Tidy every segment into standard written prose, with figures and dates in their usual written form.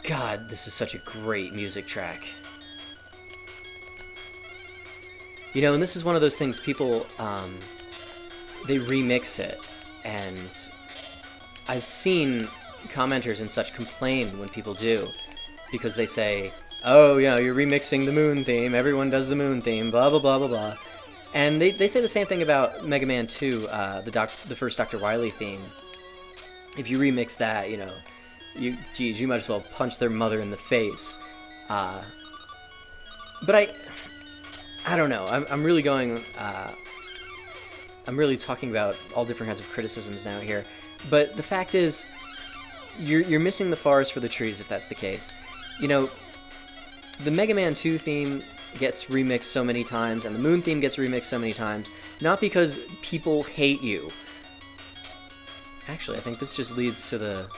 God, this is such a great music track. You know, and this is one of those things people, they remix it, and I've seen commenters and such complain when people do, because they say, oh, you know, you're remixing the Moon theme, everyone does the Moon theme, blah, blah, blah, blah, blah. And they say the same thing about Mega Man 2, the first Dr. Wily theme. If you remix that, you know, you might as well punch their mother in the face. But I don't know. I'm really going. I'm really talking about all different kinds of criticisms now here. But the fact is, you're missing the forest for the trees if that's the case. You know, the Mega Man 2 theme gets remixed so many times, and the Moon theme gets remixed so many times, not because people hate you. Actually, I think this just leads to the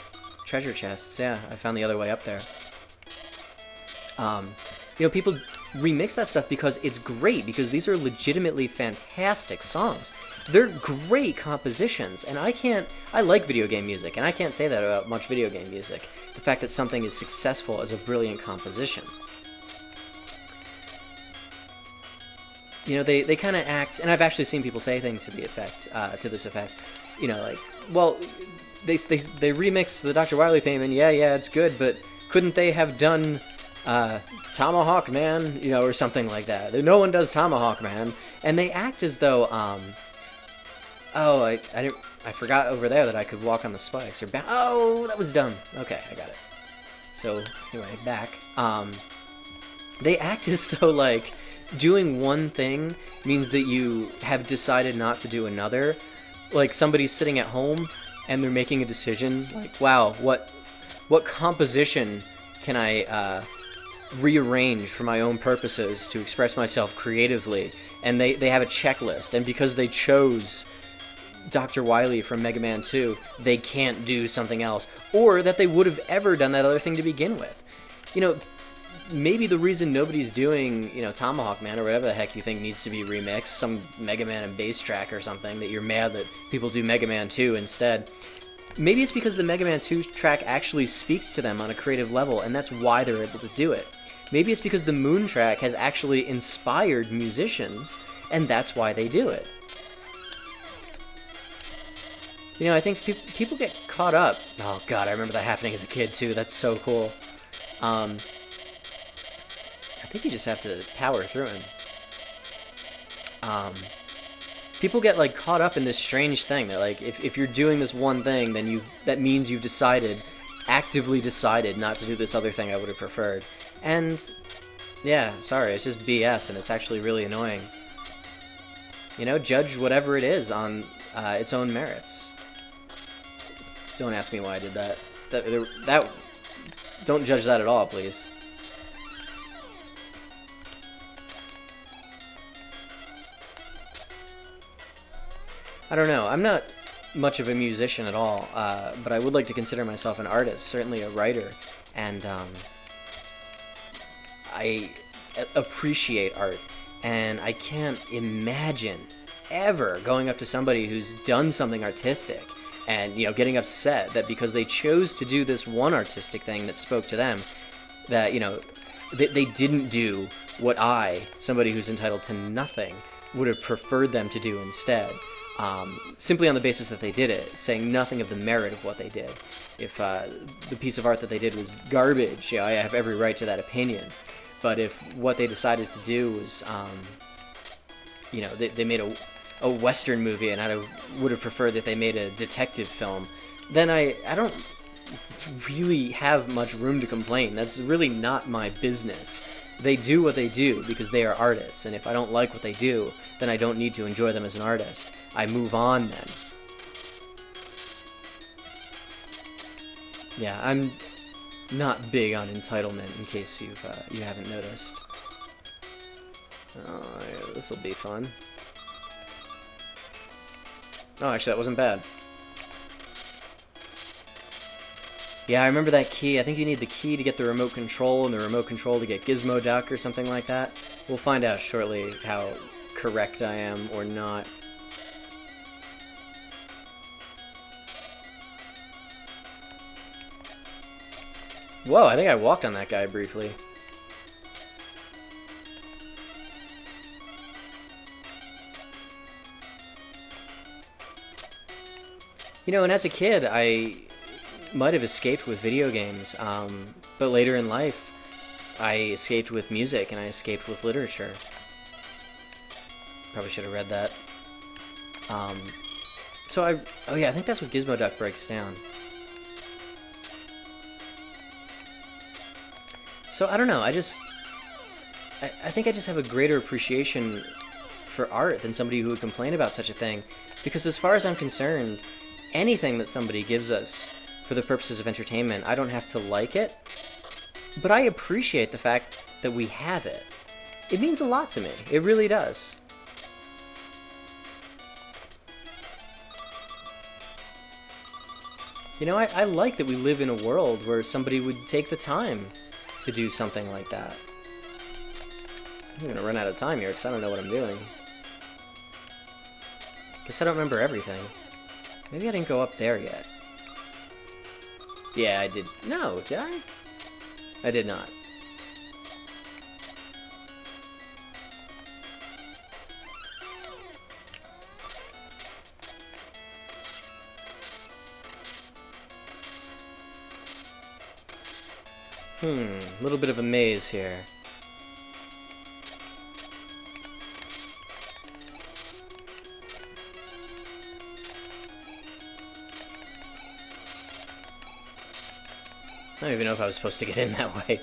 treasure chests. Yeah, I found the other way up there. You know, people remix that stuff because it's great, because these are legitimately fantastic songs. They're great compositions, and I like video game music, and I can't say that about much video game music. The fact that something is successful is a brilliant composition. You know, they kind of act, and I've actually seen people say things to the effect, to this effect. You know, like, well, they remix the Dr. Wily theme, and yeah, it's good, but couldn't they have done Tomahawk Man, you know, or something like that? No one does Tomahawk Man, and they act as though, oh, I forgot over there that I could walk on the spikes, or oh, that was dumb. Okay, I got it. So anyway, back. They act as though like doing one thing means that you have decided not to do another. Like somebody's sitting at home and they're making a decision, like, wow, what composition can I rearrange for my own purposes to express myself creatively? And they have a checklist, and because they chose Dr. Wily from Mega Man 2, they can't do something else, or that they would have ever done that other thing to begin with. You know, maybe the reason nobody's doing, you know, Tomahawk Man or whatever the heck you think needs to be remixed, some Mega Man and bass track or something, that you're mad that people do Mega Man 2 instead. Maybe it's because the Mega Man 2 track actually speaks to them on a creative level, and that's why they're able to do it. Maybe it's because the Moon track has actually inspired musicians, and that's why they do it. You know, I think people get caught up. Oh god, I remember that happening as a kid too. That's so cool. I think you just have to power through him. People get like caught up in this strange thing that like if you're doing this one thing, then that means you've actively decided not to do this other thing I would have preferred. And yeah, sorry, it's just BS, and it's actually really annoying. You know, judge whatever it is on its own merits. Don't ask me why I did that. That don't judge that at all, please. I don't know. I'm not much of a musician at all, but I would like to consider myself an artist, certainly a writer, and I appreciate art, and I can't imagine ever going up to somebody who's done something artistic and, you know, getting upset that because they chose to do this one artistic thing that spoke to them, that, you know, they didn't do what somebody who's entitled to nothing, would have preferred them to do instead. Simply on the basis that they did it, saying nothing of the merit of what they did. If the piece of art that they did was garbage, you know, I have every right to that opinion. But if what they decided to do was, you know, they made a Western movie, and I would have preferred that they made a detective film, then I don't really have much room to complain. That's really not my business. They do what they do because they are artists, and if I don't like what they do, then I don't need to enjoy them as an artist. I move on then. Yeah, I'm not big on entitlement, in case you haven't noticed. Oh, yeah, this'll be fun. Oh, actually, that wasn't bad. Yeah, I remember that key. I think you need the key to get the remote control, and the remote control to get Gizmo Duck or something like that. We'll find out shortly how correct I am or not. Whoa, I think I walked on that guy briefly. You know, and as a kid, I might have escaped with video games, but later in life, I escaped with music and I escaped with literature. Probably should have read that. Um, oh yeah, I think that's what Gizmo Duck breaks down. So I don't know, I think I just have a greater appreciation for art than somebody who would complain about such a thing. Because as far as I'm concerned, anything that somebody gives us for the purposes of entertainment, I don't have to like it, but I appreciate the fact that we have it. It means a lot to me. It really does. You know, I like that we live in a world where somebody would take the time to do something like that. I'm gonna run out of time here because I don't know what I'm doing. Guess I don't remember everything. Maybe I didn't go up there yet. Yeah, I did. No, did I? I did not. A little bit of a maze here. I don't even know if I was supposed to get in that way.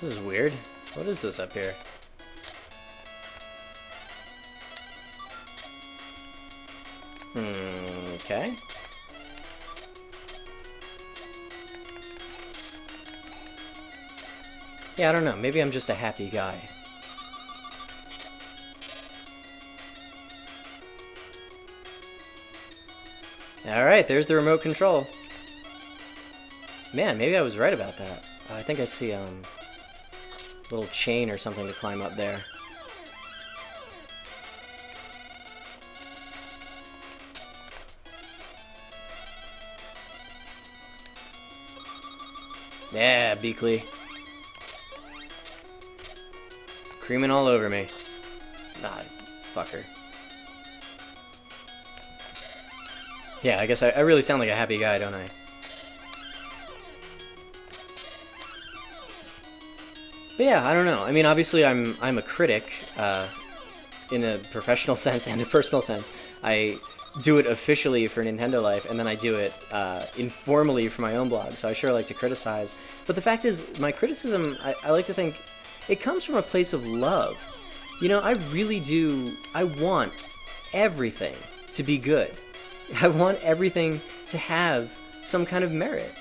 This is weird. What is this up here? Okay. Yeah, I don't know. Maybe I'm just a happy guy. Alright, there's the remote control. Man, maybe I was right about that. I think I see, a little chain or something to climb up there. Yeah, Beakley. Creaming all over me. Ah, fucker. Yeah, I guess I really sound like a happy guy, don't I? But yeah, I don't know. I mean, obviously I'm a critic, in a professional sense and a personal sense. I do it officially for Nintendo Life, and then I do it informally for my own blog, so I sure like to criticize. But the fact is, my criticism, I like to think, it comes from a place of love. You know, I really do, I want everything to be good. I want everything to have some kind of merit.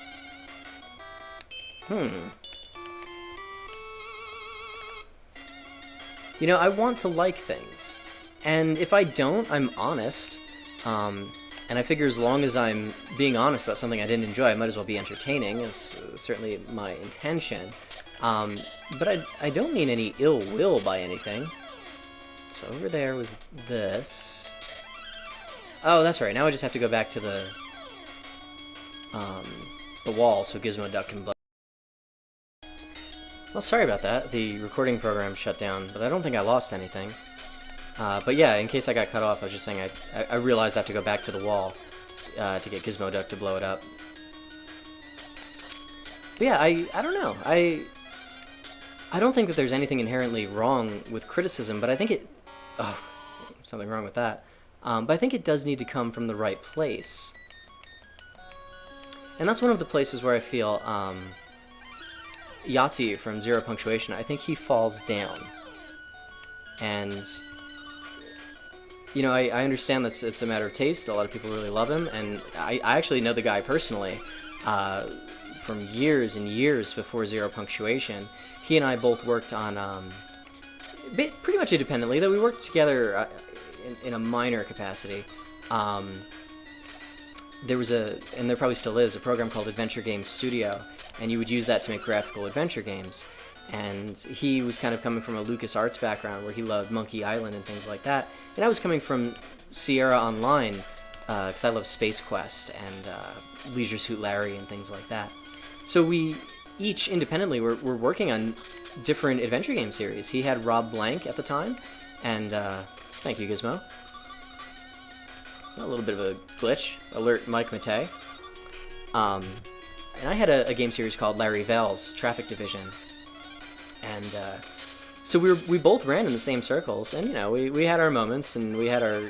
You know, I want to like things. And if I don't, I'm honest. And I figure as long as I'm being honest about something I didn't enjoy, I might as well be entertaining, is certainly my intention. But I don't mean any ill will by anything. So over there was this. Oh, that's right. Now I just have to go back to the wall so Gizmo Duck can blow. Well, sorry about that. The recording program shut down, but I don't think I lost anything. But yeah, in case I got cut off, I was just saying I realized I have to go back to the wall to get Gizmo Duck to blow it up. But yeah, I don't know. I don't think that there's anything inherently wrong with criticism, but I think it... Oh, something wrong with that. But I think it does need to come from the right place. And that's one of the places where I feel Yahtzee from Zero Punctuation, I think he falls down. And, you know, I understand that it's a matter of taste. A lot of people really love him, and I actually know the guy personally from years and years before Zero Punctuation. He and I both worked on, pretty much independently, though we worked together in a minor capacity, there was and there probably still is, a program called Adventure Game Studio, and you would use that to make graphical adventure games. And he was kind of coming from a LucasArts background where he loved Monkey Island and things like that. And I was coming from Sierra Online, because I love Space Quest and Leisure Suit Larry and things like that. So we each independently were working on different adventure game series. He had Rob Blank at the time, and thank you, Gizmo. A little bit of a glitch. Alert Mike Matei. And I had a game series called Larry Vell's Traffic Division. And so we both ran in the same circles, and we had our moments and we had our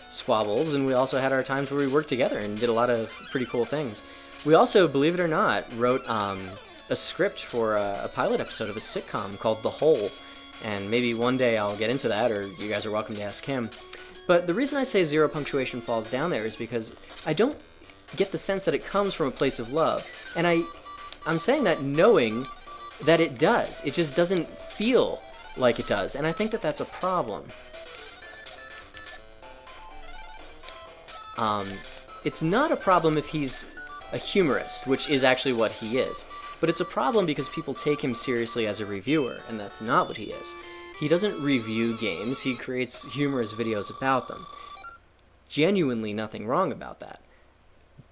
squabbles, and we also had our times where we worked together and did a lot of pretty cool things. We also, believe it or not, wrote a script for a pilot episode of a sitcom called The Hole, and maybe one day I'll get into that, or you guys are welcome to ask him. But the reason I say Zero Punctuation falls down there is because I don't get the sense that it comes from a place of love, and I'm saying that knowing that it does. It just doesn't feel like it does, and I think that that's a problem. It's not a problem if he's a humorist, which is actually what he is, but it's a problem because people take him seriously as a reviewer, and that's not what he is. He doesn't review games, he creates humorous videos about them. Genuinely nothing wrong about that.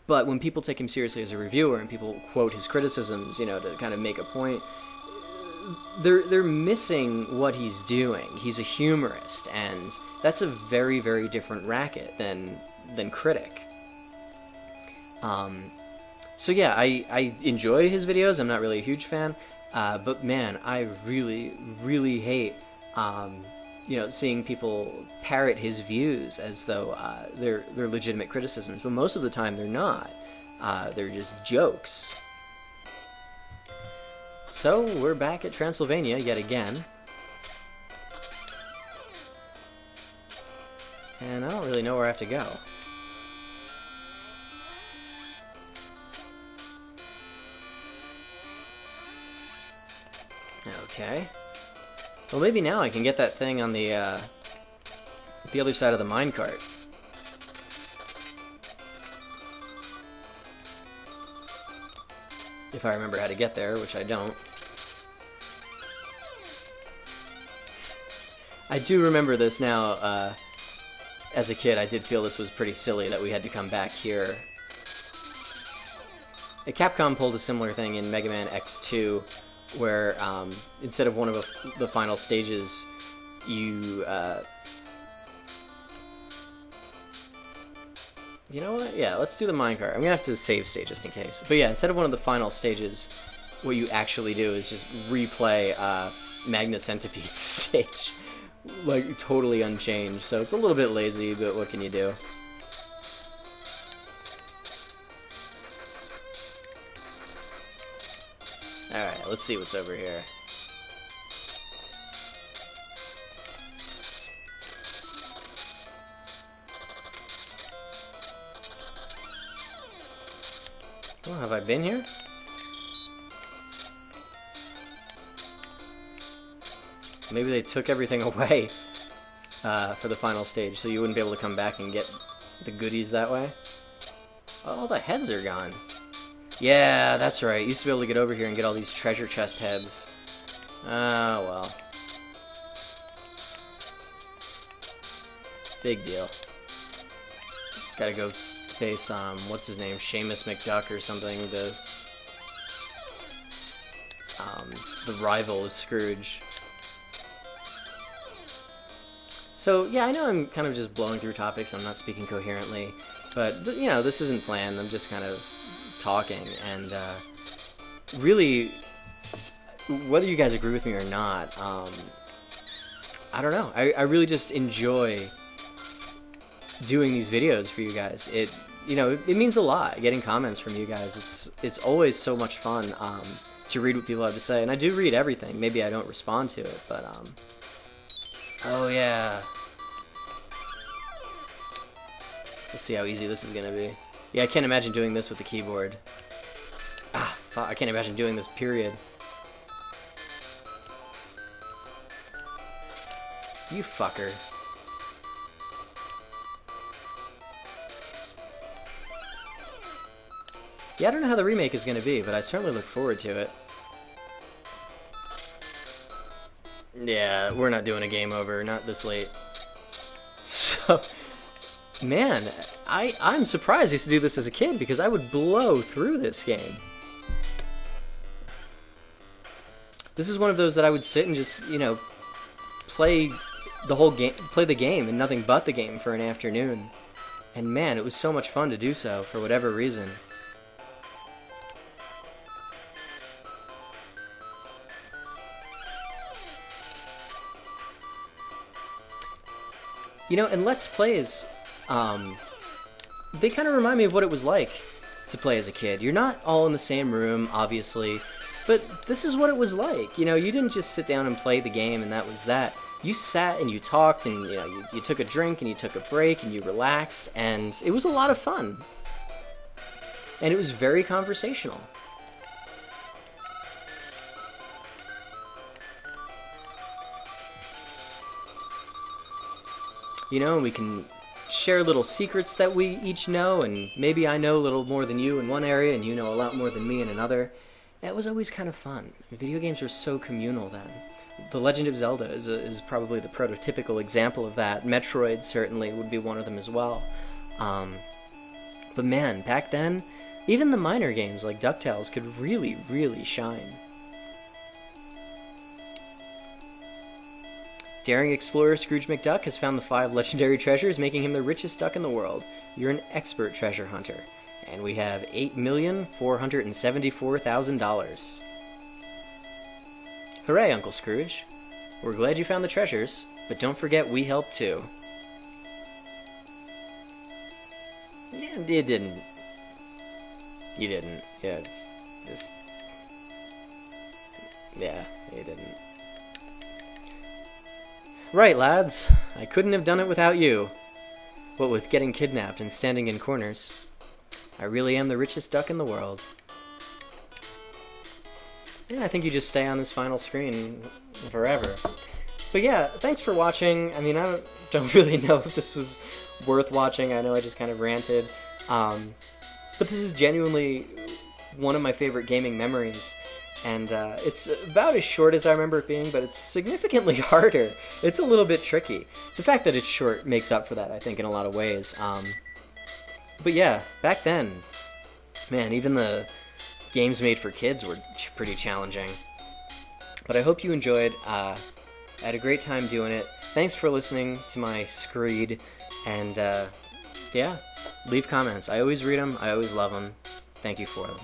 But when people take him seriously as a reviewer and people quote his criticisms, to kind of make a point, they're missing what he's doing. He's a humorist, and that's a very, very different racket than critic. So yeah, I enjoy his videos. I'm not really a huge fan, but man, I really, really hate seeing people parrot his views as though they're legitimate criticisms. Well, most of the time they're not. They're just jokes. So we're back at Transylvania yet again. And I don't really know where I have to go. Okay. Well, maybe now I can get that thing on the other side of the minecart. If I remember how to get there, which I don't. I do remember this now. As a kid, I did feel this was pretty silly that we had to come back here. Capcom pulled a similar thing in Mega Man X2, where instead of one of the final stages, you know what? Yeah, let's do the minecart. I'm gonna have to save state just in case. But yeah, instead of one of the final stages, what you actually do is just replay Magna Centipede's stage, like totally unchanged. So it's a little bit lazy, but what can you do? Alright, let's see what's over here. Oh, have I been here? Maybe they took everything away for the final stage, so you wouldn't be able to come back and get the goodies that way. Oh, the heads are gone. Yeah, that's right. Used to be able to get over here and get all these treasure chest heads. Ah, well. Big deal. Gotta go face, what's his name? Seamus McDuck or something. The rival of Scrooge. So, yeah, I know I'm kind of just blowing through topics. I'm not speaking coherently. But, this isn't planned. I'm just kind of talking, and really, whether you guys agree with me or not, I don't know. I really just enjoy doing these videos for you guys. It means a lot getting comments from you guys. It's always so much fun to read what people have to say, and I do read everything. Maybe I don't respond to it, but oh yeah. Let's see how easy this is gonna be. Yeah, I can't imagine doing this with the keyboard. Ah, fuck, I can't imagine doing this, period. You fucker. Yeah, I don't know how the remake is going to be, but I certainly look forward to it. Yeah, we're not doing a game over, not this late. So, man, I'm surprised I used to do this as a kid, because I would blow through this game. This is one of those that I would sit and just, you know, play the whole game, play the game and nothing but the game for an afternoon. And man, it was so much fun to do so for whatever reason. You know, and Let's Plays, they kind of remind me of what it was like to play as a kid. You're not all in the same room, obviously, but this is what it was like. You know, you didn't just sit down and play the game and that was that. You sat and you talked and, you know, you took a drink and you took a break and you relaxed, and it was a lot of fun. And it was very conversational. You know, we can share little secrets that we each know, and maybe I know a little more than you in one area, and you know a lot more than me in another. That was always kind of fun. Video games were so communal then. The Legend of Zelda is probably the prototypical example of that. Metroid certainly would be one of them as well. But man, back then, even the minor games like Ducktales could really, really shine. Daring explorer Scrooge McDuck has found the 5 legendary treasures, making him the richest duck in the world. You're an expert treasure hunter. And we have $8,474,000. Hooray, Uncle Scrooge. We're glad you found the treasures, but don't forget we helped too. Yeah, you didn't. You didn't. Yeah, just... Yeah, you didn't. Right, lads. I couldn't have done it without you. What with getting kidnapped and standing in corners. I really am the richest duck in the world. Yeah, I think you just stay on this final screen forever. But yeah, thanks for watching. I mean, I don't really know if this was worth watching. I know I just kind of ranted. But this is genuinely one of my favorite gaming memories. And it's about as short as I remember it being, but it's significantly harder. It's a little bit tricky. The fact that it's short makes up for that, I think, in a lot of ways. But yeah, back then, man, even the games made for kids were pretty challenging. But I hope you enjoyed. I had a great time doing it. Thanks for listening to my screed. And yeah, leave comments. I always read them. I always love them. Thank you for them.